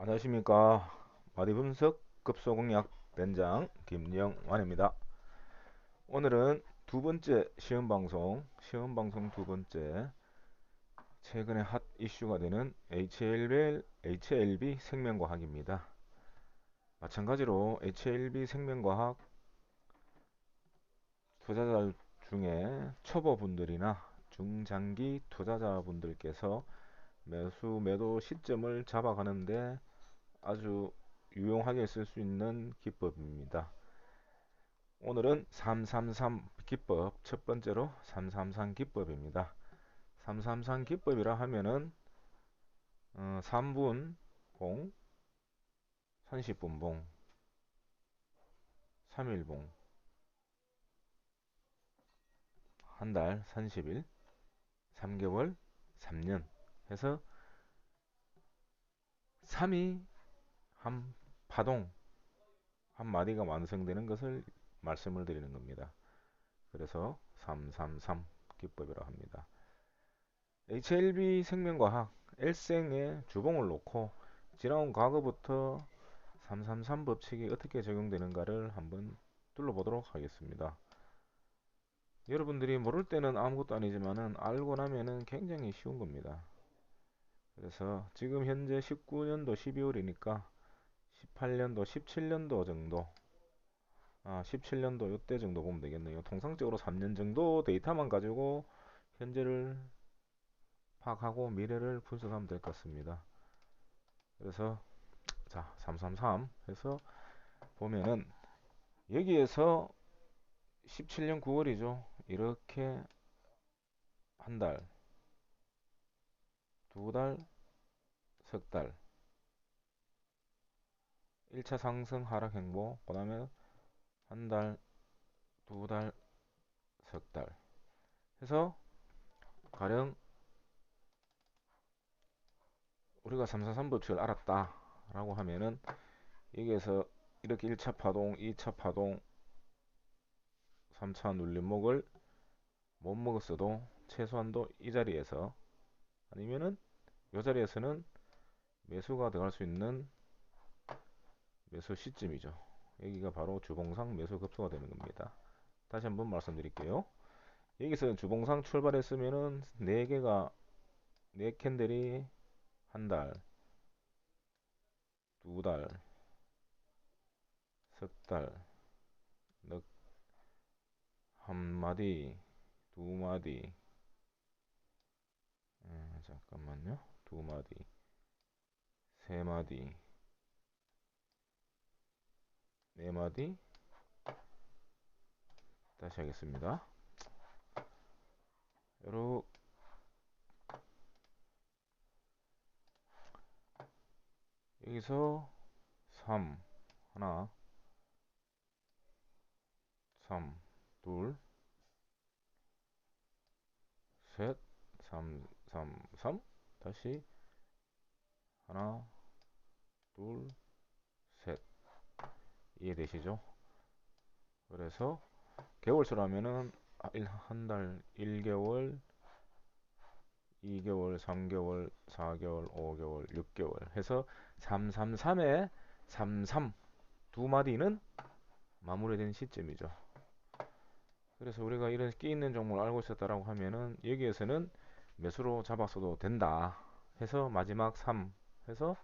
안녕하십니까. 마디분석 급소공약 된장 김영환입니다. 오늘은 두 번째 시험방송 두 번째, 최근에 핫 이슈가 되는 HLB 생명과학입니다. 마찬가지로 HLB 생명과학 투자자 중에 초보분들이나 중장기 투자자분들께서 매도 시점을 잡아가는데 아주 유용하게 쓸 수 있는 기법입니다. 오늘은 333 기법, 첫 번째로 333 기법입니다. 333 기법이라 하면은 3분 봉, 30분 봉, 3일 봉, 한 달 30일, 3개월, 3년 해서 3이 한 파동, 한 마디가 완성되는 것을 말씀을 드리는 겁니다. 그래서 333 기법이라고 합니다. HLB 생명과학 L생의 주봉을 놓고 지나온 과거부터 333 법칙이 어떻게 적용되는가를 한번 둘러보도록 하겠습니다. 여러분들이 모를 때는 아무것도 아니지만은 알고 나면은 굉장히 쉬운 겁니다. 그래서 지금 현재 19년도 12월이니까 18년도, 17년도 정도, 17년도 이때 정도 보면 되겠네요. 통상적으로 3년 정도 데이터만 가지고 현재를 파악하고 미래를 분석하면 될 것 같습니다. 그래서 자, 333 해서 보면은 여기에서 17년 9월이죠. 이렇게 한 달, 두 달, 석 달, 1차 상승 하락 행보, 그 다음에 한 달, 두 달, 석 달 해서 가령 우리가 343 법칙을 알았다 라고 하면은 여기에서 이렇게 1차 파동, 2차 파동, 3차 눌림목을 못 먹었어도 최소한도 이 자리에서 아니면은 이 자리에서는 매수가 들어갈 수 있는 매수 시점이죠. 여기가 바로 주봉상 매수 급소가 되는 겁니다. 다시 한번 말씀드릴게요. 여기서 주봉상 출발했으면은 4개가 4캔들이 한 달, 두 달, 석 달, 한 마디, 두 마디, 잠깐만요. 두 마디, 세 마디, 네 마디, 다시 하겠습니다. 여기서 3, 하나, 3, 둘, 셋, 3, 3, 3, 다시 하나, 둘, 셋. 이해되시죠? 그래서 개월수로 하면은 한 달, 1개월, 2개월, 3개월, 4개월, 5개월, 6개월 해서 333에 33 두 마디는 마무리된 시점이죠. 그래서 우리가 이런 끼 있는 종목을 알고 있었다라고 하면은 여기에서는 매수로 잡았어도 된다 해서 마지막 3 해서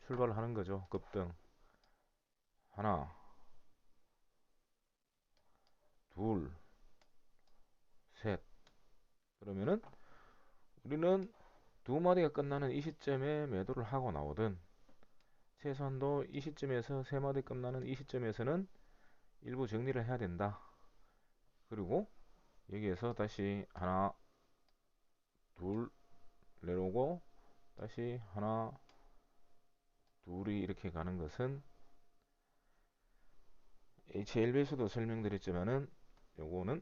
출발을 하는 거죠. 급등 하나, 둘, 셋. 그러면은 우리는 두 마디가 끝나는 이 시점에 매도를 하고 나오든 최소한도 이 시점에서 세 마디 끝나는 이 시점에서는 일부 정리를 해야 된다. 그리고 여기에서 다시 하나, 둘 내려오고 다시 하나, 둘이 이렇게 가는 것은 HLB에서도 설명드렸지만은 요거는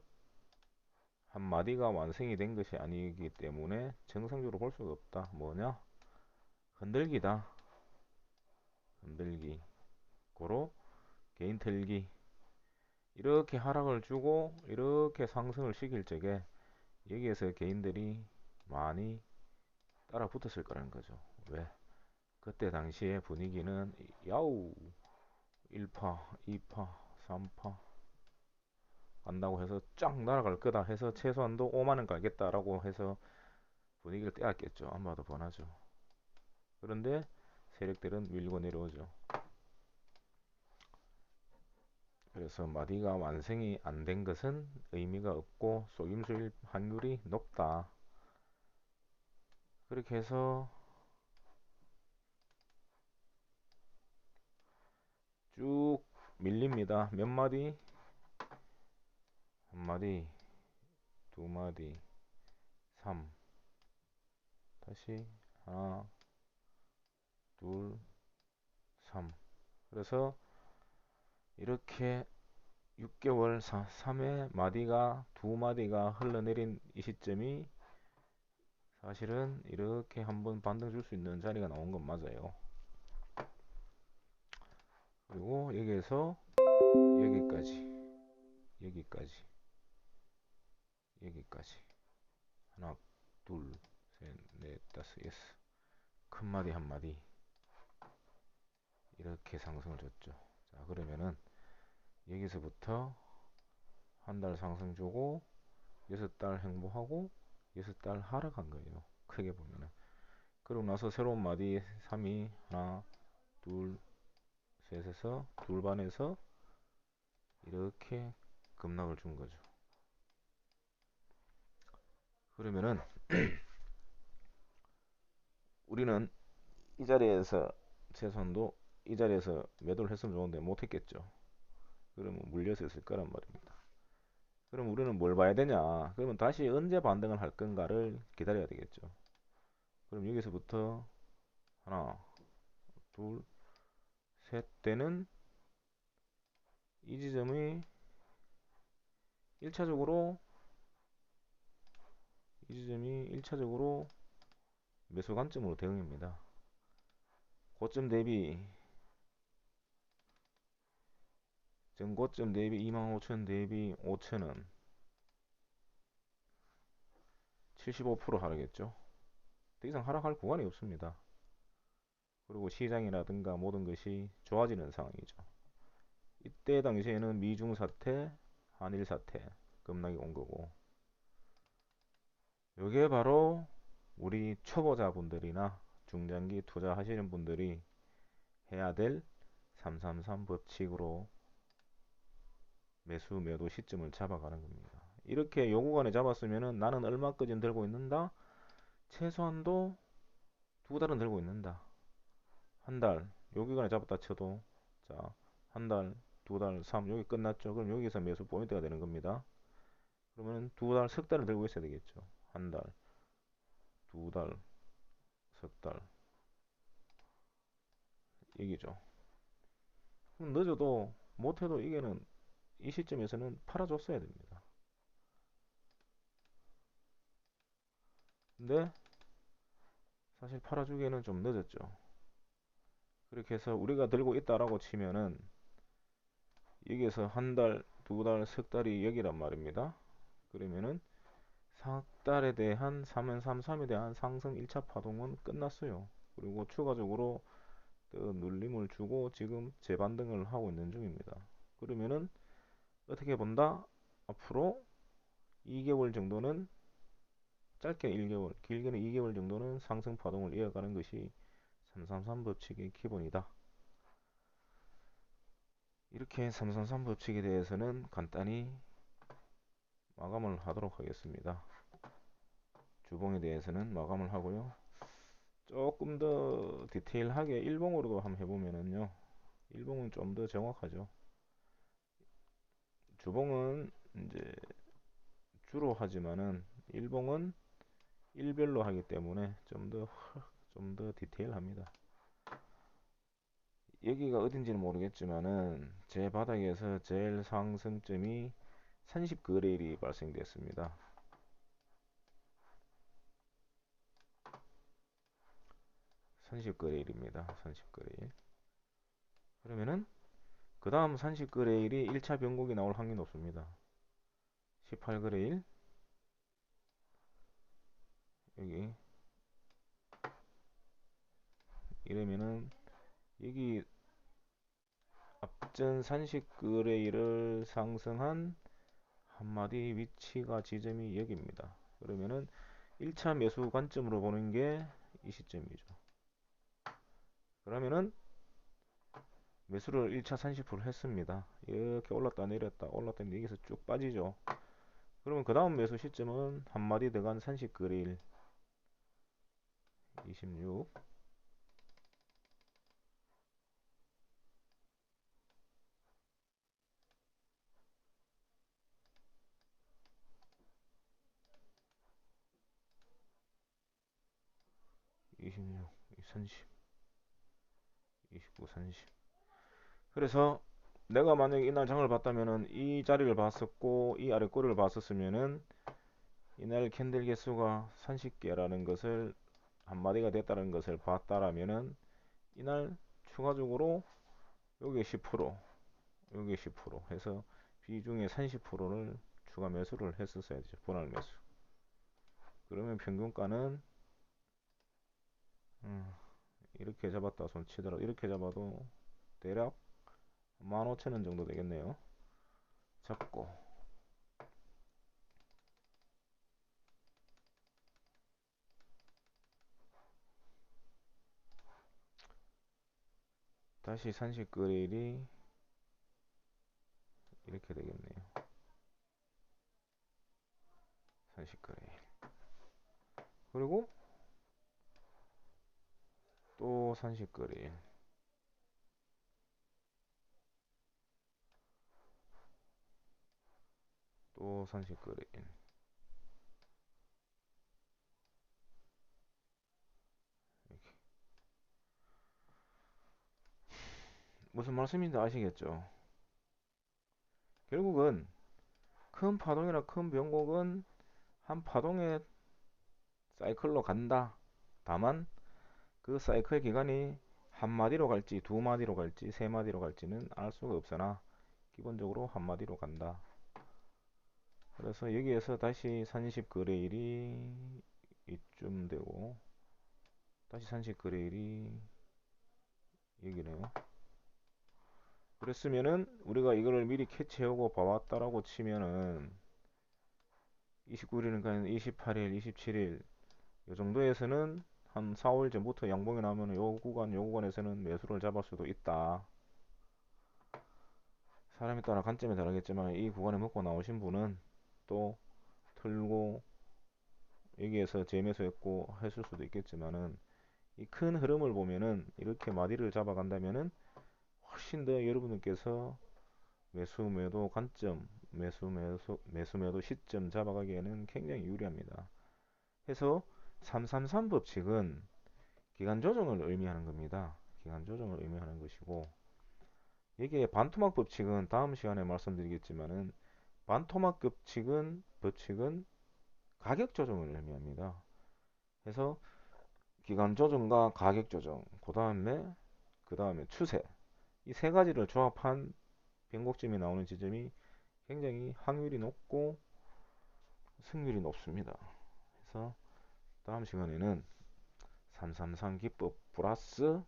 한 마디가 완성이 된 것이 아니기 때문에 정상적으로 볼 수가 없다. 뭐냐? 흔들기다. 흔들기. 고로 개인 털기. 이렇게 하락을 주고 이렇게 상승을 시킬 적에 여기에서 개인들이 많이 따라 붙었을 거라는 거죠. 왜? 그때 당시의 분위기는 야우 1파, 2파, 3파 간다고 해서 쫙 날아갈 거다 해서 최소한도 5만원 가겠다라고 해서 분위기를 떼었겠죠. 아마도 번하죠. 그런데 세력들은 밀고 내려오죠. 그래서 마디가 완성이 안 된 것은 의미가 없고 속임수일 확률이 높다. 그렇게 해서 쭉 밀립니다. 몇 마디? 한 마디, 두 마디, 3. 다시 하나, 둘, 3. 그래서 이렇게 6개월 3회 마디가 두 마디가 흘러내린 이 시점이 사실은 이렇게 한번 반등 줄 수 있는 자리가 나온 건 맞아요. 그리고 여기에서 여기까지 여기까지 여기까지 하나 둘셋넷 다섯 여섯 큰 마디 한 마디 이렇게 상승을 줬죠. 자 그러면은 여기서부터 한 달 상승 주고 6달 행보하고 6달 하락한 거예요. 크게 보면은. 그러고 나서 새로운 마디 3이 하나 둘 셋에서 둘반에서 이렇게 급락을 준 거죠. 그러면은 우리는 이 자리에서 최소한도 이 자리에서 매도를 했으면 좋은데 못했겠죠. 그러면 물려서 있을 거란 말입니다. 그럼 우리는 뭘 봐야 되냐? 그러면 다시 언제 반등을 할 건가를 기다려야 되겠죠. 그럼 여기서부터 하나, 둘, 셋 때는 이 지점이 1차적으로 이 지점이 1차적으로 매수 관점으로 대응입니다. 고점 대비 전고점 대비 25,000 대비 5,000원 75% 하락했죠. 더 이상 하락할 구간이 없습니다. 그리고 시장이라든가 모든 것이 좋아지는 상황이죠. 이때 당시에는 미중 사태, 한일 사태 급락이 온 거고 이게 바로 우리 초보자분들이나 중장기 투자하시는 분들이 해야 될 333 법칙으로 매수 매도 시점을 잡아가는 겁니다. 이렇게 요 구간에 잡았으면은 나는 얼마까지 들고 있는다? 최소한도 두 달은 들고 있는다. 한 달, 요 기간에 잡았다 쳐도 자, 한 달, 두 달, 3 여기 끝났죠. 그럼 여기서 매수 포인트가 되는 겁니다. 그러면 두 달, 석 달을 들고 있어야 되겠죠. 한 달, 두 달, 석 달 얘기죠. 그럼 늦어도 못해도 이게는 이 시점에서는 팔아줬어야 됩니다. 근데 사실 팔아주기에는 좀 늦었죠. 그렇게 해서 우리가 들고 있다라고 치면은 여기에서 한 달, 두 달, 석 달이 여기란 말입니다. 그러면은 석 달에 대한 333에 대한 상승 1차 파동은 끝났어요. 그리고 추가적으로 또 눌림을 주고 지금 재반등을 하고 있는 중입니다. 그러면은 어떻게 본다? 앞으로 2개월 정도는 짧게 1개월, 길게는 2개월 정도는 상승 파동을 이어가는 것이 333 법칙의 기본이다. 이렇게 333 법칙에 대해서는 간단히 마감을 하도록 하겠습니다. 주봉에 대해서는 마감을 하고요. 조금 더 디테일하게 일봉으로도 한번 해보면은요. 일봉은 좀 더 정확하죠. 주봉은 이제 주로 하지만은 일봉은 일별로 하기 때문에 좀 더 디테일합니다. 여기가 어딘지는 모르겠지만은 제 바닥에서 제일 상승점이 30거래일이 발생됐습니다. 30거래일입니다. 30거래일. 그러면은 그 다음 30거래일이 1차 변곡이 나올 확률이 높습니다. 18거래일 여기 이러면은 여기 앞전 산식 거래일을 상승한 한마디 위치가 지점이 여기입니다. 그러면은 1차 매수 관점으로 보는 게 이 시점이죠. 그러면은 매수를 1차 30% 했습니다. 이렇게 올랐다 내렸다 올랐다 내렸다 여기서 쭉 빠지죠. 그러면 그 다음 매수 시점은 한마디 들어간 산식 거래일 26 26 30 29 30 그래서 내가 만약에 이날 장을 봤다면은 이 자리를 봤었고 이 아래 꼬리를 봤었으면은 이날 캔들 개수가 30개라는 것을 한마디가 됐다는 것을 봤다라면은 이날 추가적으로 요게 10% 요게 10% 해서 비중의 30%를 추가 매수를 했었어야죠. 분할 매수. 그러면 평균가는 이렇게 잡았다 손 치더라도 이렇게 잡아도 대략 15,000원 정도 되겠네요. 잡고 다시 산식거래일이 이렇게 되겠네요. 산식거래일 그리고 또 산식거래일 또 산식거래일 이렇게. 무슨 말씀인지 아시겠죠? 결국은 큰 파동이나 큰 변곡은 한 파동의 사이클로 간다. 다만 그 사이클 기간이 한 마디로 갈지 두 마디로 갈지 세 마디로 갈지는 알 수가 없으나 기본적으로 한 마디로 간다. 그래서 여기에서 다시 산식 거래일이 이쯤 되고 다시 산식 거래일이 여기네요. 그랬으면은 우리가 이거를 미리 캐치하고 봐왔다라고 치면은 29일이니까 28일, 27일 이 정도에서는 한 4월 전부터 양봉이 나면 요 구간에서는 매수를 잡을 수도 있다. 사람에 따라 관점이 다르겠지만 이 구간에 먹고 나오신 분은 또 틀고 여기에서 재매수했고 했을 수도 있겠지만은 이 큰 흐름을 보면은 이렇게 마디를 잡아간다면은 훨씬 더 여러분들께서 매수 매도 관점 매수 매도 시점 잡아가기에는 굉장히 유리합니다. 해서 333 법칙은 기간 조정을 의미하는 겁니다. 기간 조정을 의미하는 것이고 여기에 반토막 법칙은 다음 시간에 말씀드리겠지만은 반토막 법칙은 가격 조정을 의미합니다. 그래서 기간 조정과 가격 조정, 그 다음에 추세 이 세 가지를 조합한 변곡점이 나오는 지점이 굉장히 확률이 높고 승률이 높습니다. 그래서 다음 시간에는 333 기법 플러스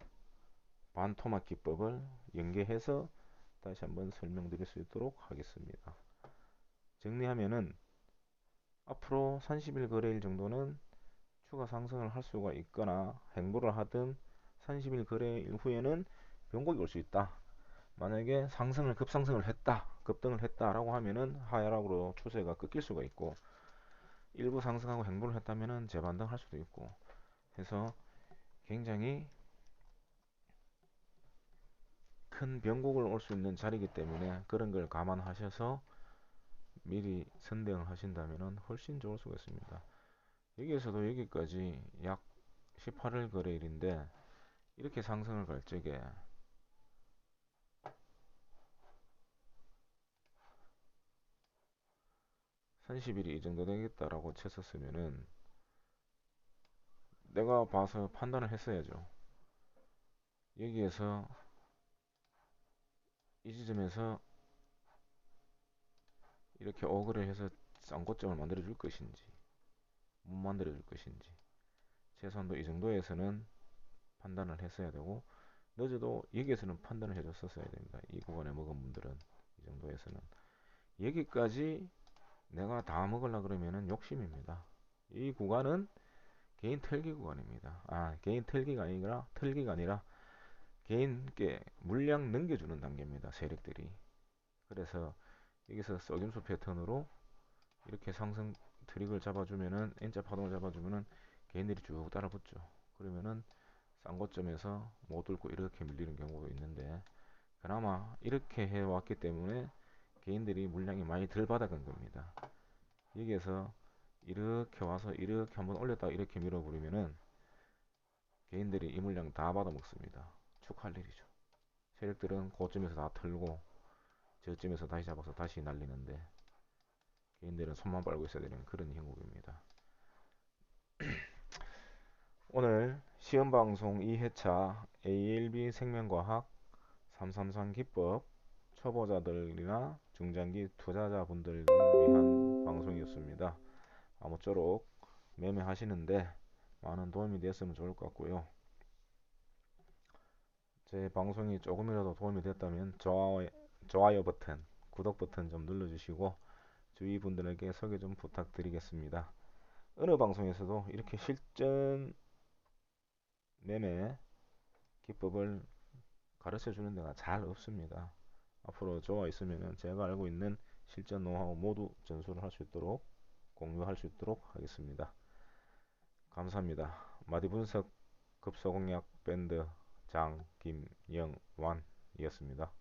반토막 기법을 연계해서 다시 한번 설명드릴 수 있도록 하겠습니다. 정리하면은 앞으로 30일 거래일 정도는 추가 상승을 할 수가 있거나 행보를 하든 30일 거래일 후에는 변곡이 올 수 있다. 만약에 급상승을 했다, 급등을 했다라고 하면은 하락으로 추세가 꺾일 수가 있고 일부 상승하고 행보를 했다면은 재반등할 수도 있고 해서 굉장히 큰 변곡을 올 수 있는 자리이기 때문에 그런 걸 감안하셔서 미리 선택을 하신다면 훨씬 좋을 수가 있습니다. 여기에서도 여기까지 약 18일 거래일인데 이렇게 상승을 갈 적에 30일이 이 정도 되겠다라고 쳤었으면은 내가 봐서 판단을 했어야죠. 여기에서 이 지점에서 이렇게 어그를 해서 쌍고점을 만들어 줄 것인지 못 만들어 줄 것인지 최소한도 이 정도에서는 판단을 했어야 되고, 늦어도 여기에서는 판단을 해줬었어야 됩니다. 이 구간에 먹은 분들은 이 정도에서는. 여기까지 내가 다 먹으려 그러면은 욕심입니다. 이 구간은 개인 털기 구간입니다. 개인 털기가 아니라 개인께 물량 넘겨주는 단계입니다. 세력들이. 그래서 여기서 썩임수 패턴으로 이렇게 상승 트릭을 잡아주면은, N자 파동을 잡아주면은 개인들이 쭉 따라붙죠. 그러면은 싼 고점에서 못 뚫고 이렇게 밀리는 경우도 있는데, 그나마 이렇게 해왔기 때문에 개인들이 물량이 많이 덜 받아간 겁니다. 여기에서 이렇게 와서 이렇게 한번 올렸다가 이렇게 밀어버리면은 개인들이 이 물량 다 받아 먹습니다. 축할 일이죠. 세력들은 고점에서 다 털고 저점에서 다시 잡아서 다시 날리는데, 개인들은 손만 빨고 있어야 되는 그런 형국입니다. 오늘 시험방송 2회차 ALB 생명과학 333 기법 초보자들이나 중장기 투자자분들을 위한 방송이었습니다. 아무쪼록 매매하시는데 많은 도움이 되었으면 좋을 것 같고요. 제 방송이 조금이라도 도움이 됐다면 좋아요 버튼, 구독 버튼 좀 눌러주시고 주위 분들에게 소개 좀 부탁드리겠습니다. 어느 방송에서도 이렇게 실전 매매 기법을 가르쳐 주는 데가 잘 없습니다. 앞으로 저와 있으면 제가 알고 있는 실전 노하우 모두 전수를 할 수 있도록 공유할 수 있도록 하겠습니다. 감사합니다. 마디분석 급소공약 밴드 장 김영완이었습니다.